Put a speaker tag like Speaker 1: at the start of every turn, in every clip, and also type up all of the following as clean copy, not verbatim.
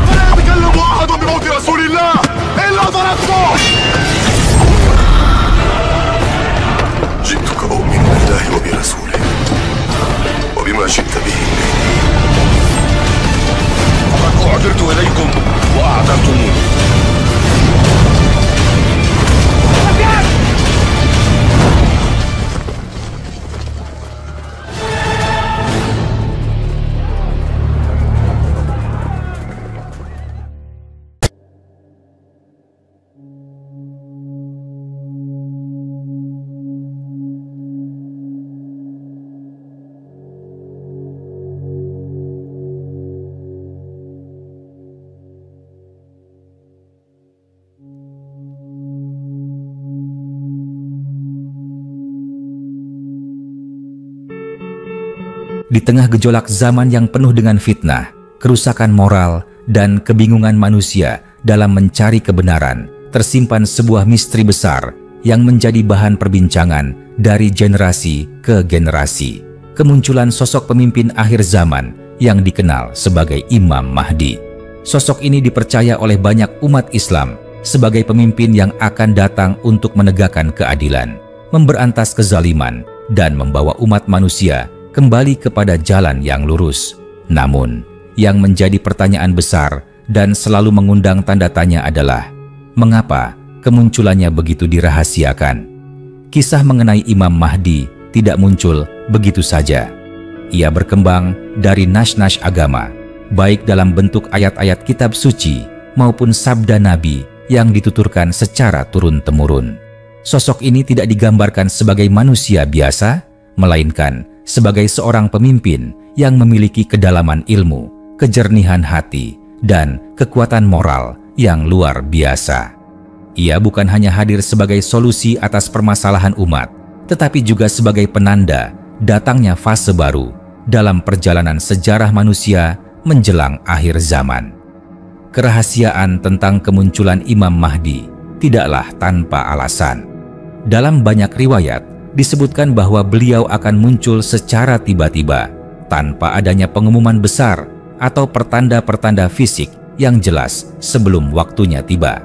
Speaker 1: فلا يتكلم أحد بموت رسول الله إلا ضربته. جئتك أؤمن بالله وبرسوله وبما شئت به فقد أعذرت إليكم وأعذرتموني.
Speaker 2: Di tengah gejolak zaman yang penuh dengan fitnah, kerusakan moral, dan kebingungan manusia dalam mencari kebenaran, tersimpan sebuah misteri besar yang menjadi bahan perbincangan dari generasi ke generasi. Kemunculan sosok pemimpin akhir zaman yang dikenal sebagai Imam Mahdi. Sosok ini dipercaya oleh banyak umat Islam sebagai pemimpin yang akan datang untuk menegakkan keadilan, memberantas kezaliman, dan membawa umat manusia kembali kepada jalan yang lurus. Namun, yang menjadi pertanyaan besar dan selalu mengundang tanda tanya adalah, mengapa kemunculannya begitu dirahasiakan? Kisah mengenai Imam Mahdi tidak muncul begitu saja. Ia berkembang dari nas-nas agama, baik dalam bentuk ayat-ayat kitab suci maupun sabda Nabi yang dituturkan secara turun-temurun. Sosok ini tidak digambarkan sebagai manusia biasa, melainkan sebagai seorang pemimpin yang memiliki kedalaman ilmu, kejernihan hati, dan kekuatan moral yang luar biasa. Ia bukan hanya hadir sebagai solusi atas permasalahan umat, tetapi juga sebagai penanda datangnya fase baru dalam perjalanan sejarah manusia menjelang akhir zaman. Kerahasiaan tentang kemunculan Imam Mahdi tidaklah tanpa alasan. Dalam banyak riwayat, disebutkan bahwa beliau akan muncul secara tiba-tiba, tanpa adanya pengumuman besar atau pertanda-pertanda fisik yang jelas sebelum waktunya tiba.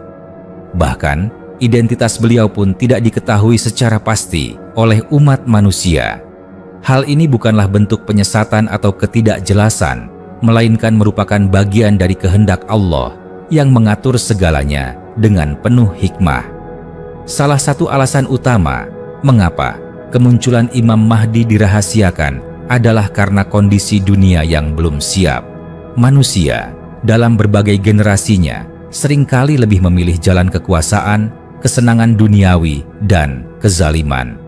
Speaker 2: Bahkan, identitas beliau pun tidak diketahui secara pasti oleh umat manusia. Hal ini bukanlah bentuk penyesatan atau ketidakjelasan, melainkan merupakan bagian dari kehendak Allah yang mengatur segalanya dengan penuh hikmah. Salah satu alasan utama mengapa kemunculan Imam Mahdi dirahasiakan adalah karena kondisi dunia yang belum siap. Manusia dalam berbagai generasinya seringkali lebih memilih jalan kekuasaan, kesenangan duniawi, dan kezaliman.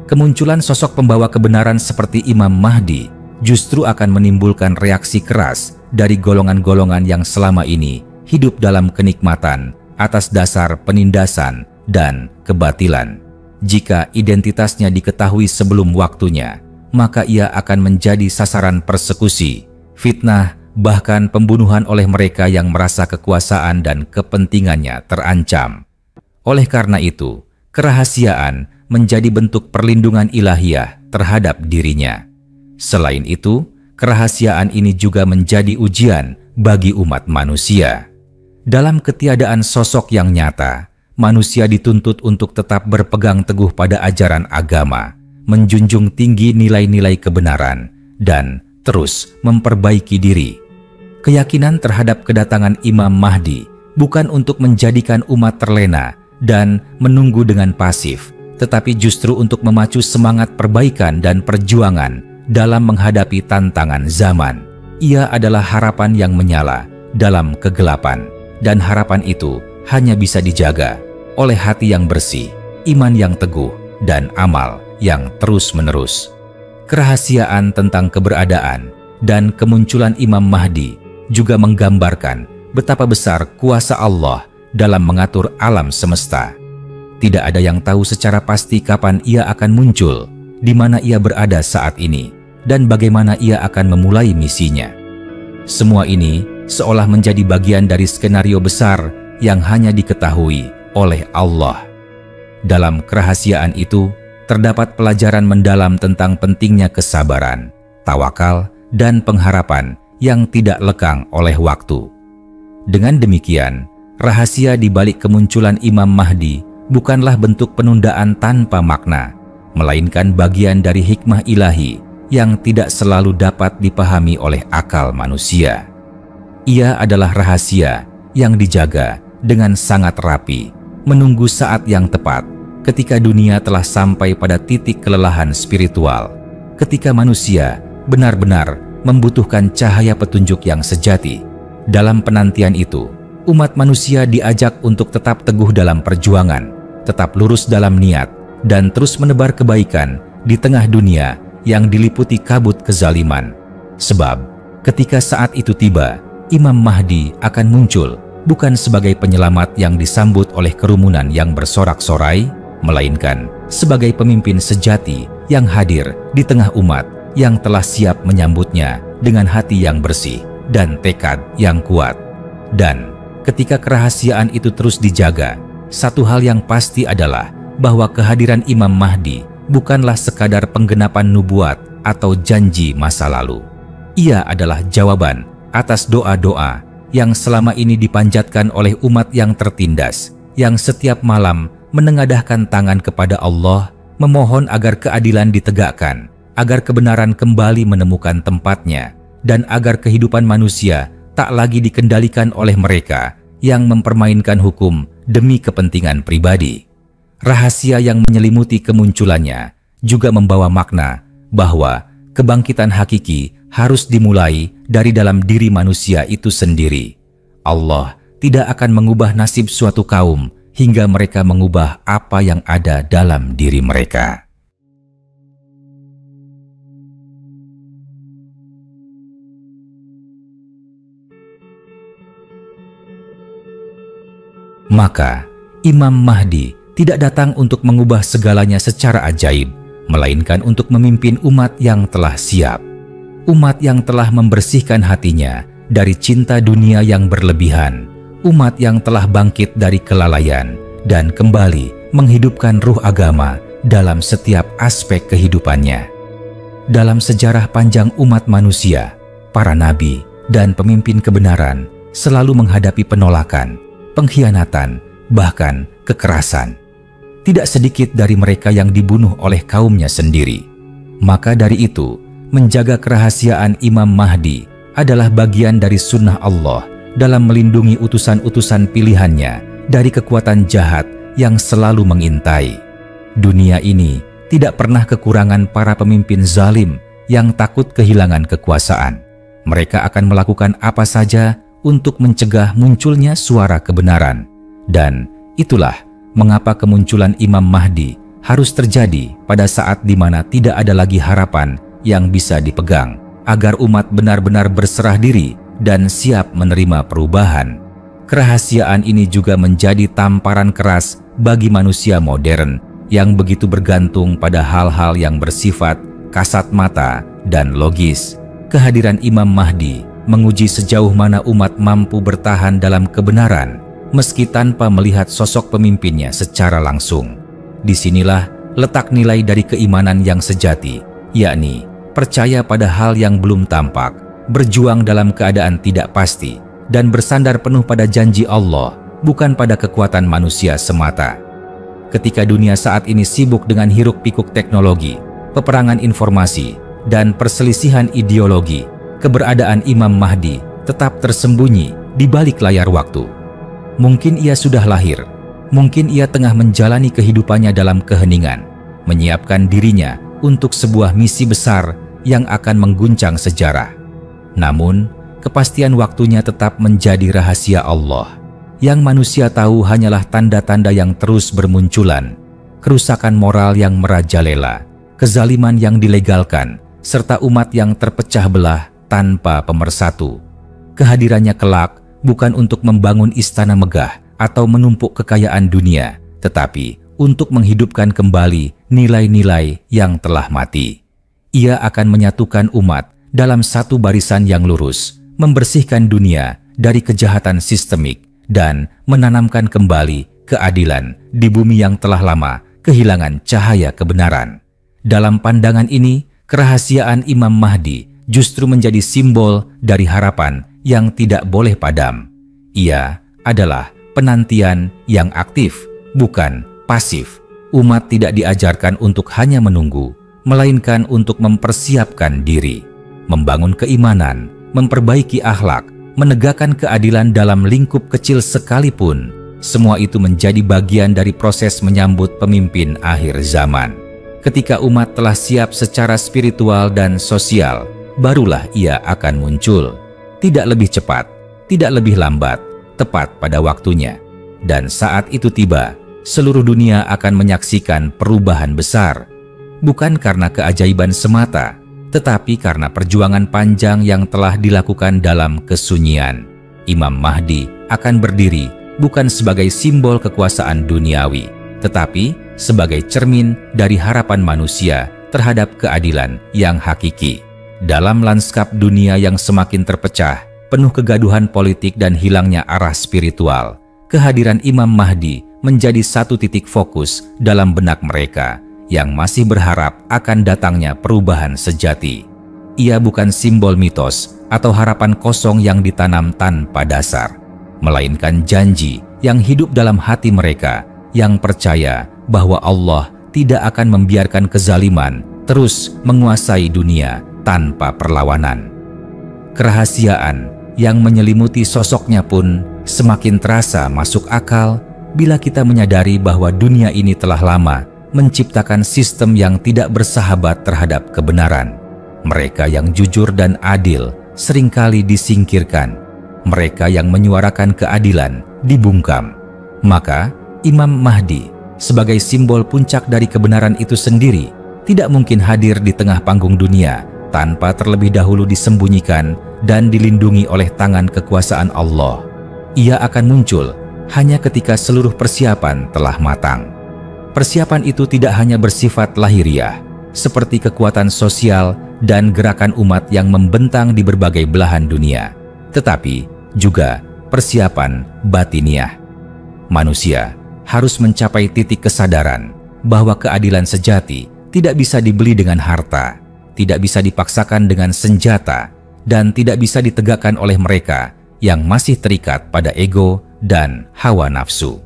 Speaker 2: Kemunculan sosok pembawa kebenaran seperti Imam Mahdi justru akan menimbulkan reaksi keras dari golongan-golongan yang selama ini hidup dalam kenikmatan atas dasar penindasan dan kebatilan. Jika identitasnya diketahui sebelum waktunya, maka ia akan menjadi sasaran persekusi, fitnah, bahkan pembunuhan oleh mereka yang merasa kekuasaan dan kepentingannya terancam. Oleh karena itu, kerahasiaan menjadi bentuk perlindungan ilahiyah terhadap dirinya. Selain itu, kerahasiaan ini juga menjadi ujian bagi umat manusia. Dalam ketiadaan sosok yang nyata, manusia dituntut untuk tetap berpegang teguh pada ajaran agama, menjunjung tinggi nilai-nilai kebenaran, dan terus memperbaiki diri. Keyakinan terhadap kedatangan Imam Mahdi bukan untuk menjadikan umat terlena dan menunggu dengan pasif, tetapi justru untuk memacu semangat perbaikan dan perjuangan dalam menghadapi tantangan zaman. Ia adalah harapan yang menyala dalam kegelapan, dan harapan itu hanya bisa dijaga oleh hati yang bersih, iman yang teguh, dan amal yang terus-menerus. Kerahasiaan tentang keberadaan dan kemunculan Imam Mahdi juga menggambarkan betapa besar kuasa Allah dalam mengatur alam semesta. Tidak ada yang tahu secara pasti kapan ia akan muncul, di mana ia berada saat ini, dan bagaimana ia akan memulai misinya. Semua ini seolah menjadi bagian dari skenario besar yang hanya diketahui oleh Allah. Dalam kerahasiaan itu, terdapat pelajaran mendalam tentang pentingnya kesabaran, tawakal, dan pengharapan yang tidak lekang oleh waktu. Dengan demikian, rahasia di balik kemunculan Imam Mahdi bukanlah bentuk penundaan tanpa makna, melainkan bagian dari hikmah ilahi yang tidak selalu dapat dipahami oleh akal manusia. Ia adalah rahasia yang dijaga dengan sangat rapi, menunggu saat yang tepat ketika dunia telah sampai pada titik kelelahan spiritual, ketika manusia benar-benar membutuhkan cahaya petunjuk yang sejati. Dalam penantian itu, umat manusia diajak untuk tetap teguh dalam perjuangan, tetap lurus dalam niat, dan terus menebar kebaikan di tengah dunia yang diliputi kabut kezaliman. Sebab, ketika saat itu tiba, Imam Mahdi akan muncul bukan sebagai penyelamat yang disambut oleh kerumunan yang bersorak-sorai, melainkan sebagai pemimpin sejati yang hadir di tengah umat yang telah siap menyambutnya dengan hati yang bersih dan tekad yang kuat. Dan ketika kerahasiaan itu terus dijaga, satu hal yang pasti adalah bahwa kehadiran Imam Mahdi bukanlah sekadar penggenapan nubuat atau janji masa lalu. Ia adalah jawaban atas doa-doa yang selama ini dipanjatkan oleh umat yang tertindas, yang setiap malam menengadahkan tangan kepada Allah, memohon agar keadilan ditegakkan, agar kebenaran kembali menemukan tempatnya, dan agar kehidupan manusia tak lagi dikendalikan oleh mereka yang mempermainkan hukum demi kepentingan pribadi. Rahasia yang menyelimuti kemunculannya juga membawa makna bahwa kebangkitan hakiki harus dimulai dari dalam diri manusia itu sendiri. Allah tidak akan mengubah nasib suatu kaum hingga mereka mengubah apa yang ada dalam diri mereka. Maka, Imam Mahdi tidak datang untuk mengubah segalanya secara ajaib, melainkan untuk memimpin umat yang telah siap. Umat yang telah membersihkan hatinya dari cinta dunia yang berlebihan. Umat yang telah bangkit dari kelalaian dan kembali menghidupkan ruh agama dalam setiap aspek kehidupannya. Dalam sejarah panjang umat manusia, para nabi dan pemimpin kebenaran selalu menghadapi penolakan, pengkhianatan, bahkan kekerasan. Tidak sedikit dari mereka yang dibunuh oleh kaumnya sendiri. Maka dari itu, menjaga kerahasiaan Imam Mahdi adalah bagian dari sunnah Allah dalam melindungi utusan-utusan pilihannya dari kekuatan jahat yang selalu mengintai. Dunia ini tidak pernah kekurangan para pemimpin zalim yang takut kehilangan kekuasaan. Mereka akan melakukan apa saja untuk mencegah munculnya suara kebenaran. Dan itulah mengapa kemunculan Imam Mahdi harus terjadi pada saat di mana tidak ada lagi harapan yang bisa dipegang, agar umat benar-benar berserah diri dan siap menerima perubahan. Kerahasiaan ini juga menjadi tamparan keras bagi manusia modern yang begitu bergantung pada hal-hal yang bersifat kasat mata dan logis. Kehadiran Imam Mahdi menguji sejauh mana umat mampu bertahan dalam kebenaran meski tanpa melihat sosok pemimpinnya secara langsung. Disinilah letak nilai dari keimanan yang sejati, yakni percaya pada hal yang belum tampak, berjuang dalam keadaan tidak pasti, dan bersandar penuh pada janji Allah, bukan pada kekuatan manusia semata. Ketika dunia saat ini sibuk dengan hiruk-pikuk teknologi, peperangan informasi, dan perselisihan ideologi, keberadaan Imam Mahdi tetap tersembunyi di balik layar waktu. Mungkin ia sudah lahir, mungkin ia tengah menjalani kehidupannya dalam keheningan, menyiapkan dirinya untuk sebuah misi besar yang akan mengguncang sejarah. Namun, kepastian waktunya tetap menjadi rahasia Allah. Yang manusia tahu hanyalah tanda-tanda yang terus bermunculan, kerusakan moral yang merajalela, kezaliman yang dilegalkan, serta umat yang terpecah belah tanpa pemersatu. Kehadirannya kelak bukan untuk membangun istana megah atau menumpuk kekayaan dunia, tetapi untuk menghidupkan kembali nilai-nilai yang telah mati. Ia akan menyatukan umat dalam satu barisan yang lurus, membersihkan dunia dari kejahatan sistemik, dan menanamkan kembali keadilan di bumi yang telah lama kehilangan cahaya kebenaran. Dalam pandangan ini, kerahasiaan Imam Mahdi justru menjadi simbol dari harapan yang tidak boleh padam. Ia adalah penantian yang aktif, bukan pasif. Umat tidak diajarkan untuk hanya menunggu, melainkan untuk mempersiapkan diri, membangun keimanan, memperbaiki akhlak, menegakkan keadilan dalam lingkup kecil sekalipun. Semua itu menjadi bagian dari proses menyambut pemimpin akhir zaman. Ketika umat telah siap secara spiritual dan sosial, barulah ia akan muncul. Tidak lebih cepat, tidak lebih lambat, tepat pada waktunya. Dan saat itu tiba, seluruh dunia akan menyaksikan perubahan besar. Bukan karena keajaiban semata, tetapi karena perjuangan panjang yang telah dilakukan dalam kesunyian. Imam Mahdi akan berdiri bukan sebagai simbol kekuasaan duniawi, tetapi sebagai cermin dari harapan manusia terhadap keadilan yang hakiki. Dalam lanskap dunia yang semakin terpecah, penuh kegaduhan politik dan hilangnya arah spiritual, kehadiran Imam Mahdi menjadi satu titik fokus dalam benak mereka yang masih berharap akan datangnya perubahan sejati. Ia bukan simbol mitos atau harapan kosong yang ditanam tanpa dasar, melainkan janji yang hidup dalam hati mereka yang percaya bahwa Allah tidak akan membiarkan kezaliman terus menguasai dunia tanpa perlawanan. Kerahasiaan yang menyelimuti sosoknya pun semakin terasa masuk akal bila kita menyadari bahwa dunia ini telah lama menciptakan sistem yang tidak bersahabat terhadap kebenaran. Mereka yang jujur dan adil seringkali disingkirkan. Mereka yang menyuarakan keadilan dibungkam. Maka Imam Mahdi sebagai simbol puncak dari kebenaran itu sendiri tidak mungkin hadir di tengah panggung dunia tanpa terlebih dahulu disembunyikan dan dilindungi oleh tangan kekuasaan Allah. Ia akan muncul hanya ketika seluruh persiapan telah matang. Persiapan itu tidak hanya bersifat lahiriah, seperti kekuatan sosial dan gerakan umat yang membentang di berbagai belahan dunia, tetapi juga persiapan batiniah. Manusia harus mencapai titik kesadaran bahwa keadilan sejati tidak bisa dibeli dengan harta, tidak bisa dipaksakan dengan senjata, dan tidak bisa ditegakkan oleh mereka yang masih terikat pada ego dan hawa nafsu.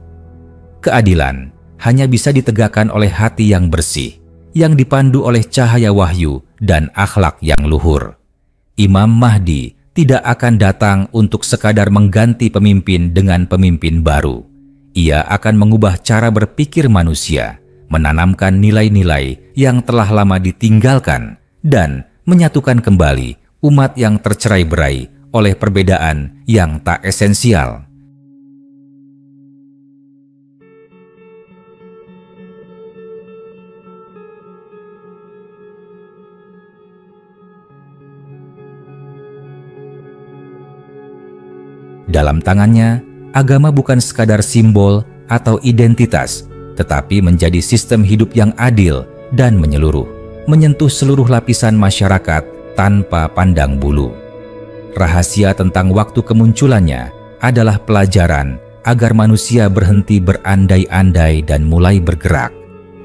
Speaker 2: Keadilan hanya bisa ditegakkan oleh hati yang bersih, yang dipandu oleh cahaya wahyu dan akhlak yang luhur. Imam Mahdi tidak akan datang untuk sekadar mengganti pemimpin dengan pemimpin baru. Ia akan mengubah cara berpikir manusia, menanamkan nilai-nilai yang telah lama ditinggalkan, dan menyatukan kembali umat yang tercerai-berai oleh perbedaan yang tak esensial. Dalam tangannya, agama bukan sekadar simbol atau identitas, tetapi menjadi sistem hidup yang adil dan menyeluruh, menyentuh seluruh lapisan masyarakat tanpa pandang bulu. Rahasia tentang waktu kemunculannya adalah pelajaran agar manusia berhenti berandai-andai dan mulai bergerak.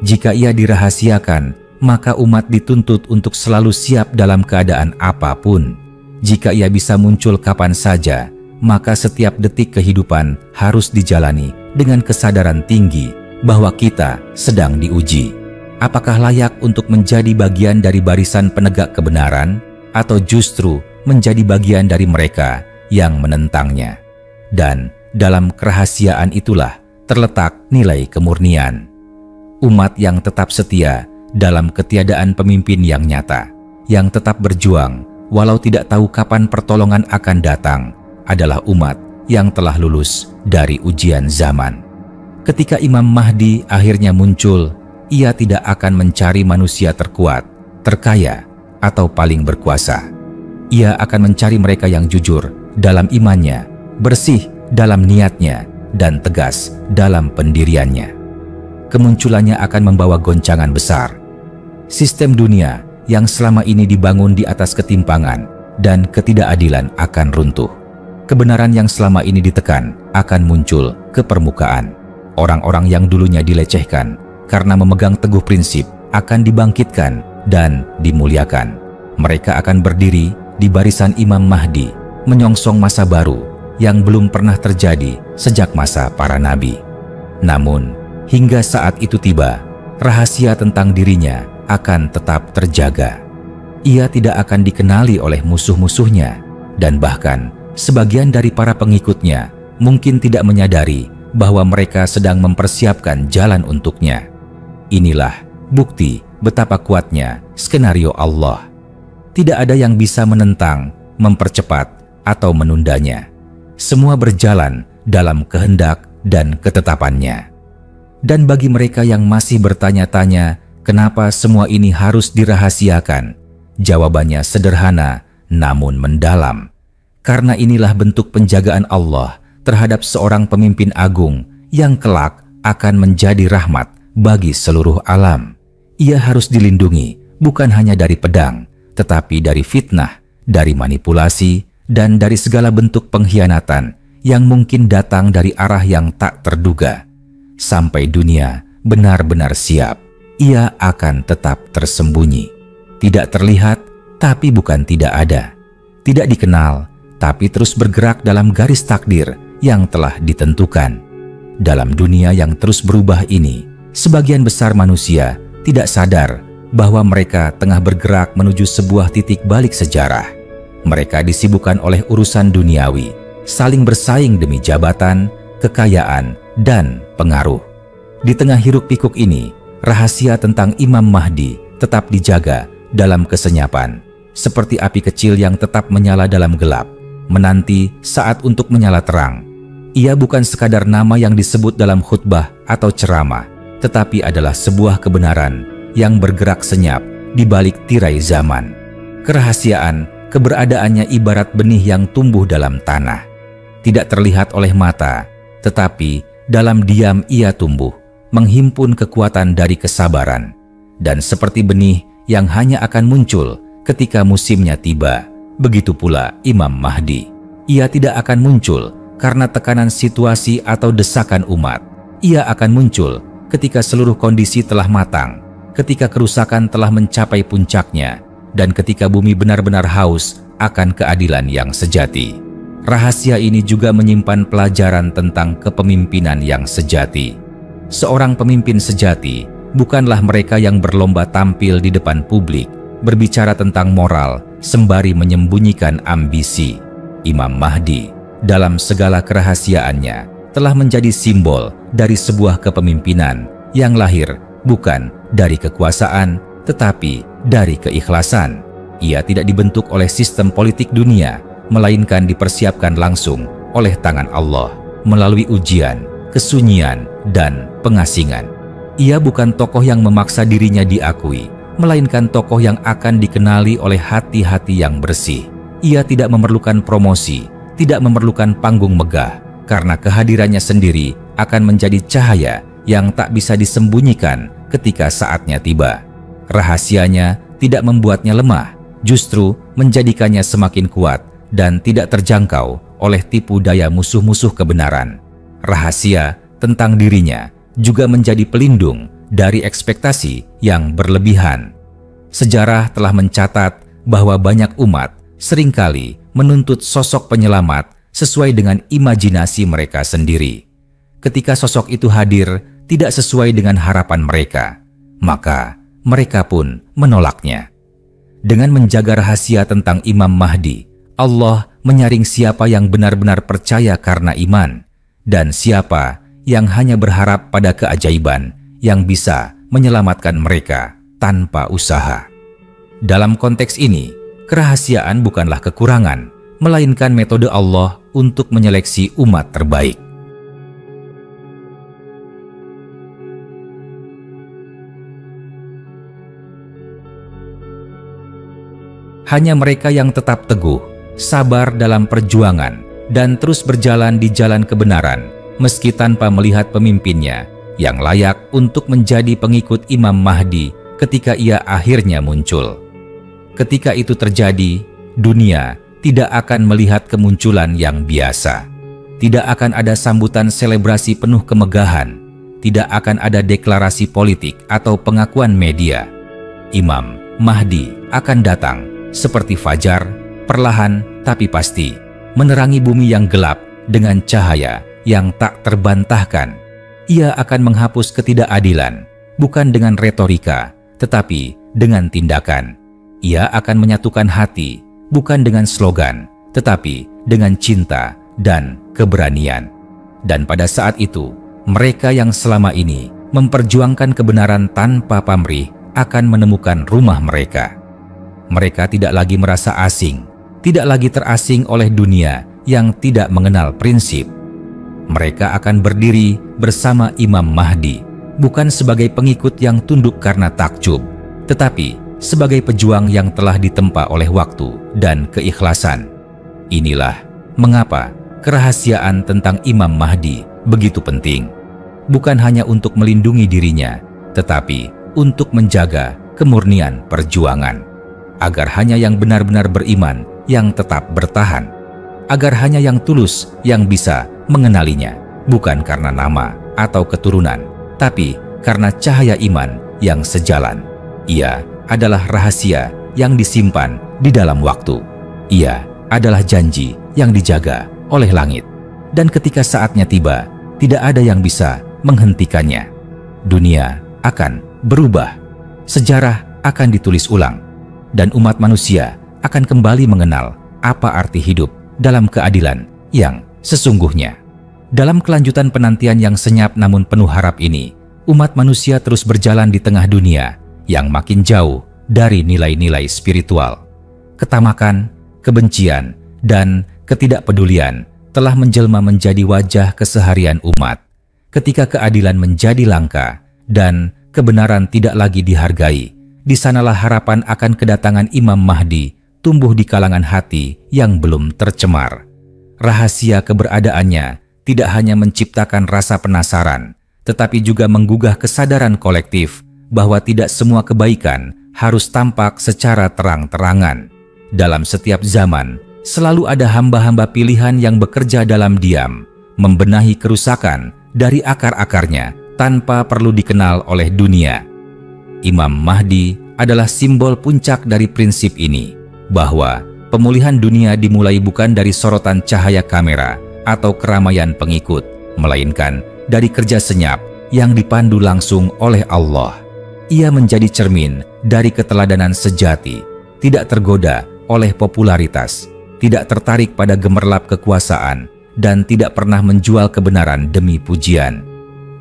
Speaker 2: Jika ia dirahasiakan, maka umat dituntut untuk selalu siap dalam keadaan apapun. Jika ia bisa muncul kapan saja, maka setiap detik kehidupan harus dijalani dengan kesadaran tinggi bahwa kita sedang diuji. Apakah layak untuk menjadi bagian dari barisan penegak kebenaran atau justru menjadi bagian dari mereka yang menentangnya? Dan dalam kerahasiaan itulah terletak nilai kemurnian. Umat yang tetap setia dalam ketiadaan pemimpin yang nyata, yang tetap berjuang walau tidak tahu kapan pertolongan akan datang, adalah umat yang telah lulus dari ujian zaman. Ketika Imam Mahdi akhirnya muncul, ia tidak akan mencari manusia terkuat, terkaya, atau paling berkuasa. Ia akan mencari mereka yang jujur dalam imannya, bersih dalam niatnya, dan tegas dalam pendiriannya. Kemunculannya akan membawa goncangan besar. Sistem dunia yang selama ini dibangun di atas ketimpangan dan ketidakadilan akan runtuh. Kebenaran yang selama ini ditekan akan muncul ke permukaan. Orang-orang yang dulunya dilecehkan karena memegang teguh prinsip akan dibangkitkan dan dimuliakan. Mereka akan berdiri di barisan Imam Mahdi, menyongsong masa baru yang belum pernah terjadi sejak masa para nabi. Namun, hingga saat itu tiba, rahasia tentang dirinya akan tetap terjaga. Ia tidak akan dikenali oleh musuh-musuhnya, dan bahkan sebagian dari para pengikutnya mungkin tidak menyadari bahwa mereka sedang mempersiapkan jalan untuknya. Inilah bukti betapa kuatnya skenario Allah. Tidak ada yang bisa menentang, mempercepat, atau menundanya. Semua berjalan dalam kehendak dan ketetapannya. Dan bagi mereka yang masih bertanya-tanya kenapa semua ini harus dirahasiakan, jawabannya sederhana namun mendalam. Karena inilah bentuk penjagaan Allah terhadap seorang pemimpin agung yang kelak akan menjadi rahmat bagi seluruh alam. Ia harus dilindungi bukan hanya dari pedang, tetapi dari fitnah, dari manipulasi, dan dari segala bentuk pengkhianatan yang mungkin datang dari arah yang tak terduga. Sampai dunia benar-benar siap, ia akan tetap tersembunyi. Tidak terlihat, tapi bukan tidak ada. Tidak dikenal, tapi terus bergerak dalam garis takdir yang telah ditentukan. Dalam dunia yang terus berubah ini, sebagian besar manusia tidak sadar bahwa mereka tengah bergerak menuju sebuah titik balik sejarah. Mereka disibukkan oleh urusan duniawi, saling bersaing demi jabatan, kekayaan, dan pengaruh. Di tengah hiruk-pikuk ini, rahasia tentang Imam Mahdi tetap dijaga dalam kesenyapan, seperti api kecil yang tetap menyala dalam gelap, menanti saat untuk menyala terang. Ia bukan sekadar nama yang disebut dalam khutbah atau ceramah, tetapi adalah sebuah kebenaran yang bergerak senyap di balik tirai zaman. Kerahasiaan keberadaannya ibarat benih yang tumbuh dalam tanah. Tidak terlihat oleh mata, tetapi dalam diam ia tumbuh, menghimpun kekuatan dari kesabaran. Dan seperti benih yang hanya akan muncul ketika musimnya tiba, begitu pula Imam Mahdi. Ia tidak akan muncul karena tekanan situasi atau desakan umat. Ia akan muncul ketika seluruh kondisi telah matang, ketika kerusakan telah mencapai puncaknya, dan ketika bumi benar-benar haus akan keadilan yang sejati. Rahasia ini juga menyimpan pelajaran tentang kepemimpinan yang sejati. Seorang pemimpin sejati bukanlah mereka yang berlomba tampil di depan publik, berbicara tentang moral, sembari menyembunyikan ambisi. Imam Mahdi, dalam segala kerahasiaannya, telah menjadi simbol dari sebuah kepemimpinan yang lahir bukan dari kekuasaan, tetapi dari keikhlasan. Ia tidak dibentuk oleh sistem politik dunia, melainkan dipersiapkan langsung oleh tangan Allah melalui ujian, kesunyian, dan pengasingan. Ia bukan tokoh yang memaksa dirinya diakui, melainkan tokoh yang akan dikenali oleh hati-hati yang bersih. Ia tidak memerlukan promosi, tidak memerlukan panggung megah, karena kehadirannya sendiri akan menjadi cahaya yang tak bisa disembunyikan ketika saatnya tiba. Rahasianya tidak membuatnya lemah, justru menjadikannya semakin kuat dan tidak terjangkau oleh tipu daya musuh-musuh kebenaran. Rahasia tentang dirinya juga menjadi pelindung dari ekspektasi yang berlebihan. Sejarah telah mencatat bahwa banyak umat seringkali menuntut sosok penyelamat sesuai dengan imajinasi mereka sendiri. Ketika sosok itu hadir tidak sesuai dengan harapan mereka, maka mereka pun menolaknya. Dengan menjaga rahasia tentang Imam Mahdi, Allah menyaring siapa yang benar-benar percaya karena iman, dan siapa yang hanya berharap pada keajaiban yang bisa menyelamatkan mereka tanpa usaha. Dalam konteks ini, kerahasiaan bukanlah kekurangan, melainkan metode Allah untuk menyeleksi umat terbaik. Hanya mereka yang tetap teguh, sabar dalam perjuangan, dan terus berjalan di jalan kebenaran, meski tanpa melihat pemimpinnya yang layak untuk menjadi pengikut Imam Mahdi ketika ia akhirnya muncul. Ketika itu terjadi, dunia tidak akan melihat kemunculan yang biasa. Tidak akan ada sambutan selebrasi penuh kemegahan. Tidak akan ada deklarasi politik atau pengakuan media. Imam Mahdi akan datang seperti fajar, perlahan tapi pasti, menerangi bumi yang gelap dengan cahaya yang tak terbantahkan. Ia akan menghapus ketidakadilan, bukan dengan retorika, tetapi dengan tindakan. Ia akan menyatukan hati, bukan dengan slogan, tetapi dengan cinta dan keberanian. Dan pada saat itu, mereka yang selama ini memperjuangkan kebenaran tanpa pamrih akan menemukan rumah mereka. Mereka tidak lagi merasa asing, tidak lagi terasing oleh dunia yang tidak mengenal prinsip. Mereka akan berdiri bersama Imam Mahdi, bukan sebagai pengikut yang tunduk karena takjub, tetapi sebagai pejuang yang telah ditempa oleh waktu dan keikhlasan. Inilah mengapa kerahasiaan tentang Imam Mahdi begitu penting. Bukan hanya untuk melindungi dirinya, tetapi untuk menjaga kemurnian perjuangan. Agar hanya yang benar-benar beriman yang tetap bertahan. Agar hanya yang tulus yang bisa mengenalinya, bukan karena nama atau keturunan, tapi karena cahaya iman yang sejalan. Ia adalah rahasia yang disimpan di dalam waktu. Ia adalah janji yang dijaga oleh langit. Dan ketika saatnya tiba, tidak ada yang bisa menghentikannya. Dunia akan berubah. Sejarah akan ditulis ulang. Dan umat manusia akan kembali mengenal apa arti hidup dalam keadilan yang sesungguhnya. Dalam kelanjutan penantian yang senyap namun penuh harap ini, umat manusia terus berjalan di tengah dunia yang makin jauh dari nilai-nilai spiritual. Ketamakan, kebencian, dan ketidakpedulian telah menjelma menjadi wajah keseharian umat. Ketika keadilan menjadi langka dan kebenaran tidak lagi dihargai, di sanalah harapan akan kedatangan Imam Mahdi tumbuh di kalangan hati yang belum tercemar. Rahasia keberadaannya tidak hanya menciptakan rasa penasaran, tetapi juga menggugah kesadaran kolektif bahwa tidak semua kebaikan harus tampak secara terang-terangan. Dalam setiap zaman, selalu ada hamba-hamba pilihan yang bekerja dalam diam, membenahi kerusakan dari akar-akarnya tanpa perlu dikenal oleh dunia. Imam Mahdi adalah simbol puncak dari prinsip ini, bahwa pemulihan dunia dimulai bukan dari sorotan cahaya kamera atau keramaian pengikut, melainkan dari kerja senyap yang dipandu langsung oleh Allah. Ia menjadi cermin dari keteladanan sejati, tidak tergoda oleh popularitas, tidak tertarik pada gemerlap kekuasaan, dan tidak pernah menjual kebenaran demi pujian.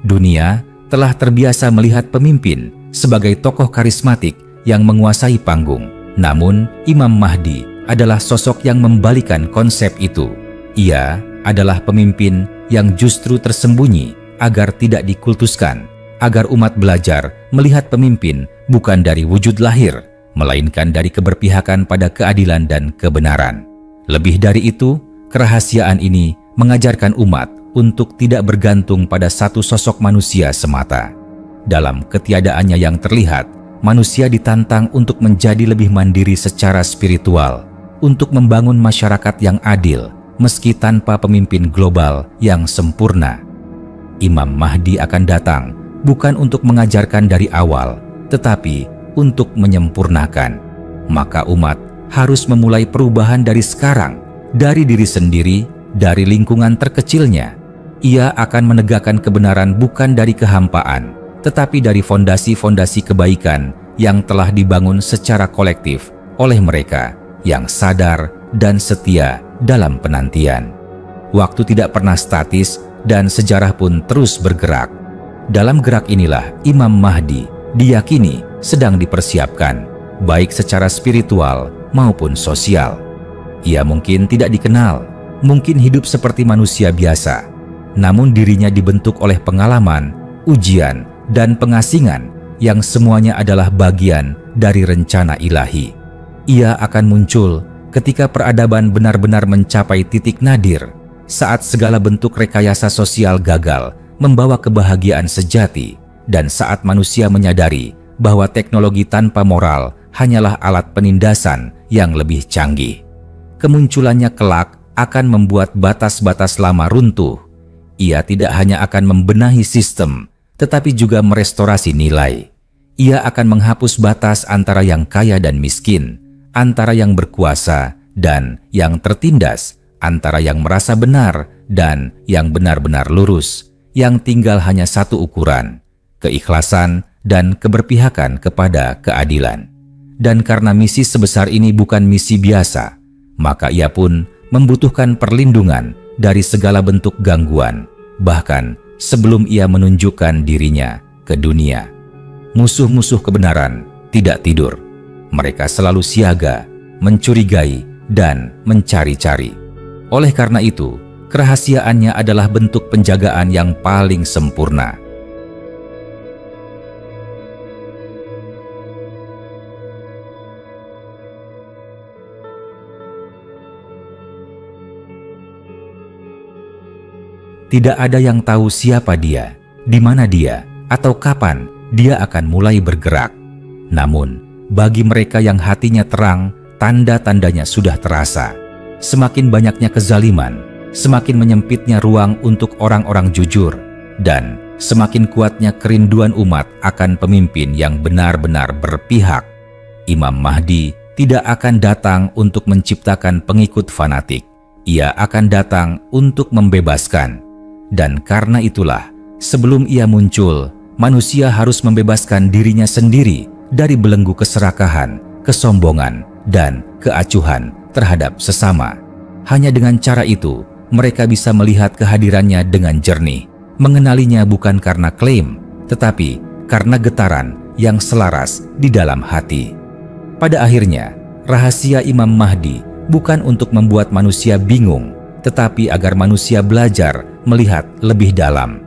Speaker 2: Dunia telah terbiasa melihat pemimpin sebagai tokoh karismatik yang menguasai panggung. Namun, Imam Mahdi adalah sosok yang membalikan konsep itu. Ia adalah pemimpin yang justru tersembunyi agar tidak dikultuskan, agar umat belajar melihat pemimpin bukan dari wujud lahir, melainkan dari keberpihakan pada keadilan dan kebenaran. Lebih dari itu, kerahasiaan ini mengajarkan umat untuk tidak bergantung pada satu sosok manusia semata. Dalam ketiadaannya yang terlihat, manusia ditantang untuk menjadi lebih mandiri secara spiritual, untuk membangun masyarakat yang adil, meski tanpa pemimpin global yang sempurna. Imam Mahdi akan datang bukan untuk mengajarkan dari awal, tetapi untuk menyempurnakan. Maka umat harus memulai perubahan dari sekarang, dari diri sendiri, dari lingkungan terkecilnya. Ia akan menegakkan kebenaran bukan dari kehampaan, tetapi dari fondasi-fondasi kebaikan yang telah dibangun secara kolektif oleh mereka yang sadar dan setia dalam penantian. Waktu tidak pernah statis dan sejarah pun terus bergerak. Dalam gerak inilah Imam Mahdi diyakini sedang dipersiapkan, baik secara spiritual maupun sosial. Ia mungkin tidak dikenal, mungkin hidup seperti manusia biasa, namun dirinya dibentuk oleh pengalaman, ujian, dan pengasingan yang semuanya adalah bagian dari rencana ilahi. Ia akan muncul ketika peradaban benar-benar mencapai titik nadir, saat segala bentuk rekayasa sosial gagal membawa kebahagiaan sejati, dan saat manusia menyadari bahwa teknologi tanpa moral hanyalah alat penindasan yang lebih canggih. Kemunculannya kelak akan membuat batas-batas lama runtuh. Ia tidak hanya akan membenahi sistem, tetapi juga merestorasi nilai. Ia akan menghapus batas antara yang kaya dan miskin, antara yang berkuasa dan yang tertindas, antara yang merasa benar dan yang benar-benar lurus, yang tinggal hanya satu ukuran, keikhlasan dan keberpihakan kepada keadilan. Dan karena misi sebesar ini bukan misi biasa, maka ia pun membutuhkan perlindungan dari segala bentuk gangguan, bahkan sebelum ia menunjukkan dirinya ke dunia. Musuh-musuh kebenaran tidak tidur. Mereka selalu siaga, mencurigai, dan mencari-cari. Oleh karena itu, kerahasiaannya adalah bentuk penjagaan yang paling sempurna. Tidak ada yang tahu siapa dia, di mana dia, atau kapan dia akan mulai bergerak. Namun, bagi mereka yang hatinya terang, tanda-tandanya sudah terasa. Semakin banyaknya kezaliman, semakin menyempitnya ruang untuk orang-orang jujur, dan semakin kuatnya kerinduan umat akan pemimpin yang benar-benar berpihak. Imam Mahdi tidak akan datang untuk menciptakan pengikut fanatik. Ia akan datang untuk membebaskan. Dan karena itulah, sebelum ia muncul, manusia harus membebaskan dirinya sendiri dari belenggu keserakahan, kesombongan, dan keacuhan terhadap sesama. Hanya dengan cara itu, mereka bisa melihat kehadirannya dengan jernih, mengenalinya bukan karena klaim, tetapi karena getaran yang selaras di dalam hati. Pada akhirnya, rahasia Imam Mahdi bukan untuk membuat manusia bingung, tetapi agar manusia belajar melihat lebih dalam.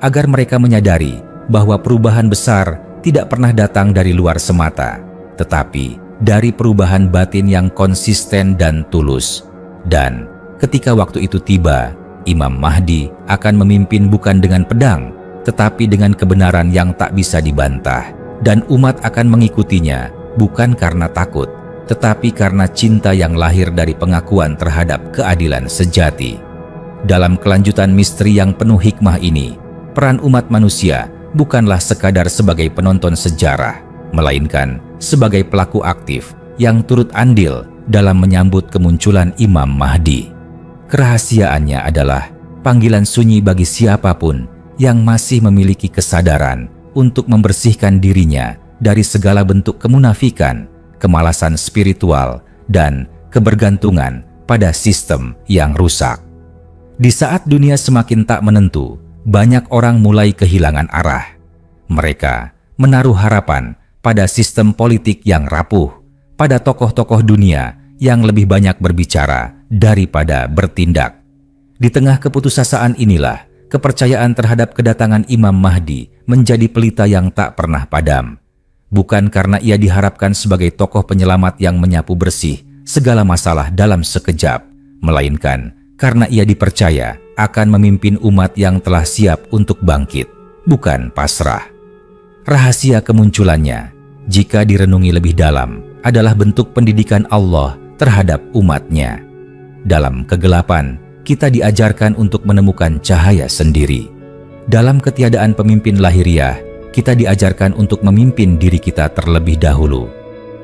Speaker 2: Agar mereka menyadari bahwa perubahan besar tidak pernah datang dari luar semata, tetapi dari perubahan batin yang konsisten dan tulus. Dan ketika waktu itu tiba, Imam Mahdi akan memimpin bukan dengan pedang, tetapi dengan kebenaran yang tak bisa dibantah. Dan umat akan mengikutinya bukan karena takut, tetapi karena cinta yang lahir dari pengakuan terhadap keadilan sejati. Dalam kelanjutan misteri yang penuh hikmah ini, peran umat manusia bukanlah sekadar sebagai penonton sejarah, melainkan sebagai pelaku aktif yang turut andil dalam menyambut kemunculan Imam Mahdi. Kerahasiaannya adalah panggilan sunyi bagi siapapun yang masih memiliki kesadaran untuk membersihkan dirinya dari segala bentuk kemunafikan, kemalasan spiritual, dan kebergantungan pada sistem yang rusak. Di saat dunia semakin tak menentu, banyak orang mulai kehilangan arah. Mereka menaruh harapan pada sistem politik yang rapuh, pada tokoh-tokoh dunia yang lebih banyak berbicara daripada bertindak. Di tengah keputusasaan inilah, kepercayaan terhadap kedatangan Imam Mahdi menjadi pelita yang tak pernah padam. Bukan karena ia diharapkan sebagai tokoh penyelamat yang menyapu bersih segala masalah dalam sekejap, melainkan karena ia dipercaya akan memimpin umat yang telah siap untuk bangkit, bukan pasrah. Rahasia kemunculannya, jika direnungi lebih dalam, adalah bentuk pendidikan Allah terhadap umatnya. Dalam kegelapan, kita diajarkan untuk menemukan cahaya sendiri. Dalam ketiadaan pemimpin lahiriah, kita diajarkan untuk memimpin diri kita terlebih dahulu.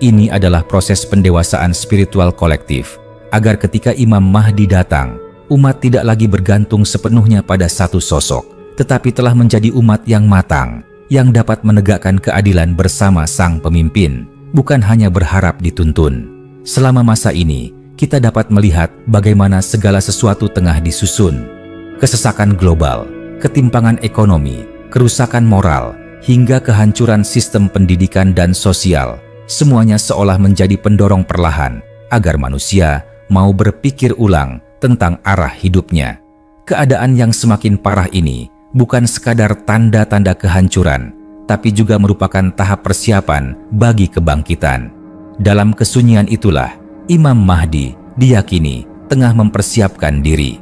Speaker 2: Ini adalah proses pendewasaan spiritual kolektif, agar ketika Imam Mahdi datang, umat tidak lagi bergantung sepenuhnya pada satu sosok, tetapi telah menjadi umat yang matang, yang dapat menegakkan keadilan bersama sang pemimpin, bukan hanya berharap dituntun. Selama masa ini, kita dapat melihat bagaimana segala sesuatu tengah disusun. Kesesakan global, ketimpangan ekonomi, kerusakan moral, hingga kehancuran sistem pendidikan dan sosial, semuanya seolah menjadi pendorong perlahan agar manusia mau berpikir ulang tentang arah hidupnya. Keadaan yang semakin parah ini bukan sekadar tanda-tanda kehancuran, tapi juga merupakan tahap persiapan bagi kebangkitan. Dalam kesunyian itulah, Imam Mahdi diyakini tengah mempersiapkan diri,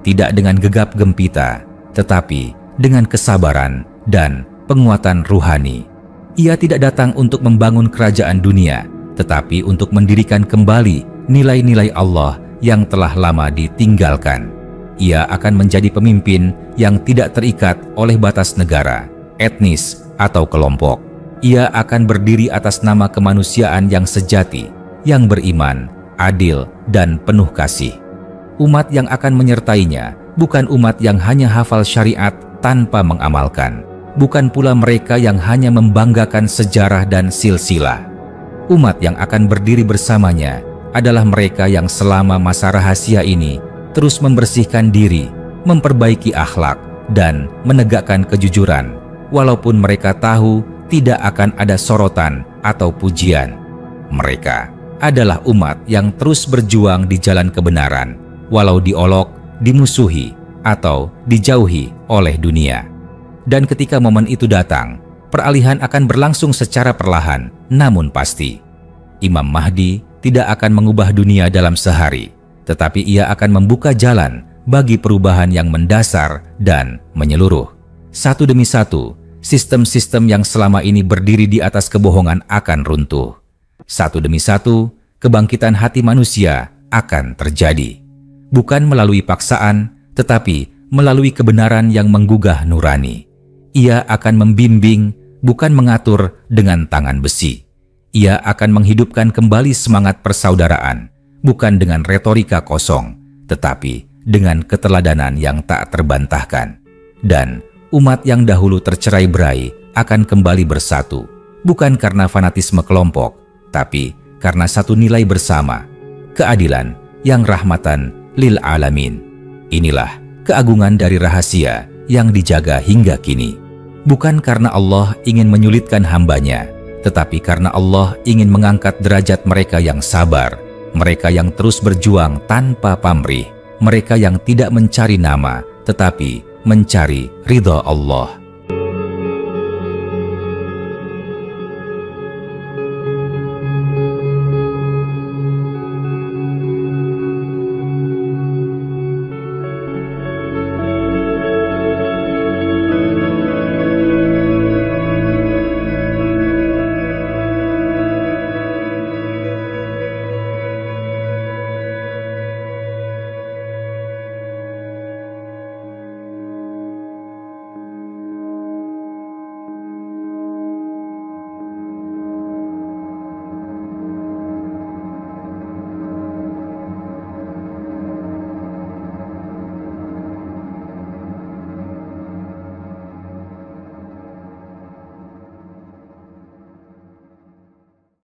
Speaker 2: tidak dengan gegap gempita, tetapi dengan kesabaran dan penguatan ruhani. Ia tidak datang untuk membangun kerajaan dunia, tetapi untuk mendirikan kembali nilai-nilai Allah yang telah lama ditinggalkan. Ia akan menjadi pemimpin yang tidak terikat oleh batas negara, etnis, atau kelompok. Ia akan berdiri atas nama kemanusiaan yang sejati, yang beriman, adil, dan penuh kasih. Umat yang akan menyertainya bukan umat yang hanya hafal syariat tanpa mengamalkan, bukan pula mereka yang hanya membanggakan sejarah dan silsilah. Umat yang akan berdiri bersamanya adalah mereka yang selama masa rahasia ini terus membersihkan diri, memperbaiki akhlak, dan menegakkan kejujuran, walaupun mereka tahu tidak akan ada sorotan atau pujian. Mereka adalah umat yang terus berjuang di jalan kebenaran, walau diolok, dimusuhi, atau dijauhi oleh dunia. Dan ketika momen itu datang, peralihan akan berlangsung secara perlahan, namun pasti. Imam Mahdi tidak akan mengubah dunia dalam sehari, tetapi ia akan membuka jalan bagi perubahan yang mendasar dan menyeluruh. Satu demi satu, sistem-sistem yang selama ini berdiri di atas kebohongan akan runtuh. Satu demi satu, kebangkitan hati manusia akan terjadi. Bukan melalui paksaan, tetapi melalui kebenaran yang menggugah nurani. Ia akan membimbing, bukan mengatur dengan tangan besi. Ia akan menghidupkan kembali semangat persaudaraan, bukan dengan retorika kosong, tetapi dengan keteladanan yang tak terbantahkan. Dan umat yang dahulu tercerai-berai akan kembali bersatu, bukan karena fanatisme kelompok, tapi karena satu nilai bersama, keadilan yang rahmatan lil alamin. Inilah keagungan dari rahasia yang dijaga hingga kini. Bukan karena Allah ingin menyulitkan hambanya, tetapi karena Allah ingin mengangkat derajat mereka yang sabar, mereka yang terus berjuang tanpa pamrih, mereka yang tidak mencari nama, tetapi mencari ridha Allah.